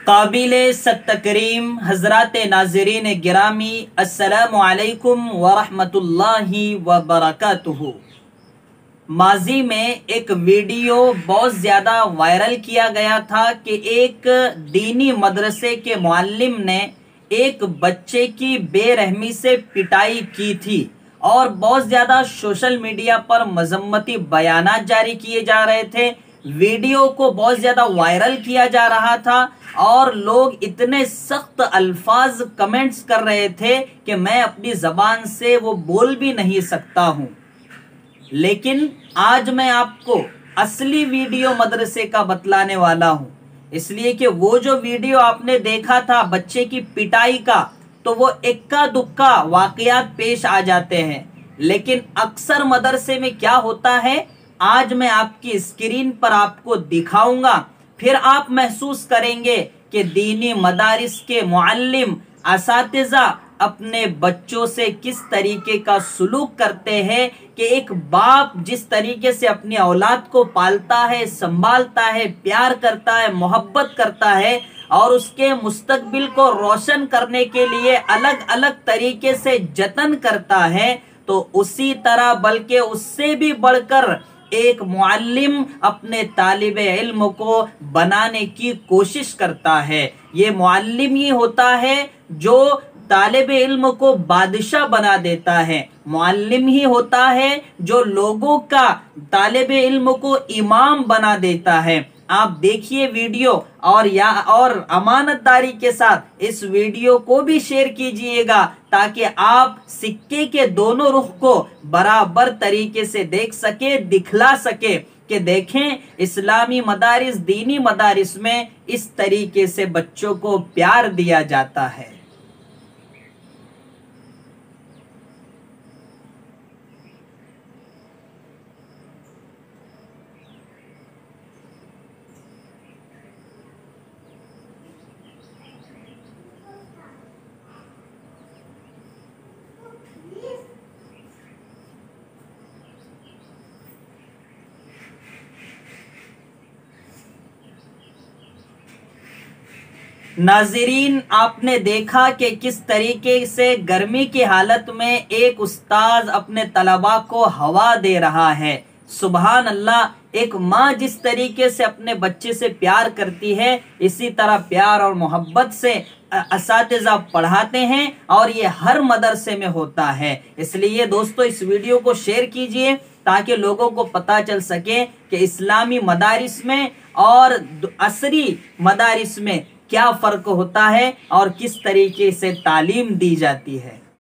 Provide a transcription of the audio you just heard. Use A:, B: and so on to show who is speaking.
A: काबिले सत्तकरीम हजरात नाज़रीन गिरामी अस्सलामु अलैकुम वरहमतुल्लाहि वबरकातुहू। माजी में एक वीडियो बहुत ज़्यादा वायरल किया गया था कि एक दीनी मदरसे के मुअल्लिम ने एक बच्चे की बेरहमी से पिटाई की थी और बहुत ज़्यादा सोशल मीडिया पर मजम्मती बयानात जारी किए जा रहे थे। वीडियो को बहुत ज़्यादा वायरल किया जा रहा था और लोग इतने सख्त अल्फाज कमेंट्स कर रहे थे कि मैं अपनी ज़बान से वो बोल भी नहीं सकता हूँ। लेकिन आज मैं आपको असली वीडियो मदरसे का बतलाने वाला हूँ, इसलिए कि वो जो वीडियो आपने देखा था बच्चे की पिटाई का, तो वो इक्का दुक्का वाकयात पेश आ जाते हैं, लेकिन अक्सर मदरसे में क्या होता है आज मैं आपकी स्क्रीन पर आपको दिखाऊंगा। फिर आप महसूस करेंगे कि दीनी मदारिस के मुअल्लिम असातिज़ा अपने बच्चों से किस तरीके का सुलूक करते हैं कि एक बाप जिस तरीके से अपनी औलाद को पालता है, संभालता है, प्यार करता है, मोहब्बत करता है और उसके मुस्तकबिल को रोशन करने के लिए अलग अलग तरीके से जतन करता है, तो उसी तरह बल्कि उससे भी बढ़कर एक मुअल्लिम अपने तालिबे इल्म को बनाने की कोशिश करता है। ये मुअल्लिम ही होता है जो तालिबे इल्म को बादशाह बना देता है। मुअल्लिम ही होता है जो लोगों का तालिबे इल्म को इमाम बना देता है। आप देखिए वीडियो और अमानतदारी के साथ इस वीडियो को भी शेयर कीजिएगा ताकि आप सिक्के के दोनों रुख को बराबर तरीके से देख सके, दिखला सके कि देखें इस्लामी मदारिस, दीनी मदारिस में इस तरीके से बच्चों को प्यार दिया जाता है। नाज़रीन, आपने देखा कि किस तरीके से गर्मी की हालत में एक उस्ताद अपने तलबा को हवा दे रहा है। सुभान अल्लाह, एक माँ जिस तरीके से अपने बच्चे से प्यार करती है, इसी तरह प्यार और मोहब्बत से असातिज़ा पढ़ाते हैं और ये हर मदरसे में होता है। इसलिए दोस्तों इस वीडियो को शेयर कीजिए ताकि लोगों को पता चल सके कि इस्लामी मदारिस में और असरी मदारिस में क्या फ़र्क होता है और किस तरीके से तालीम दी जाती है।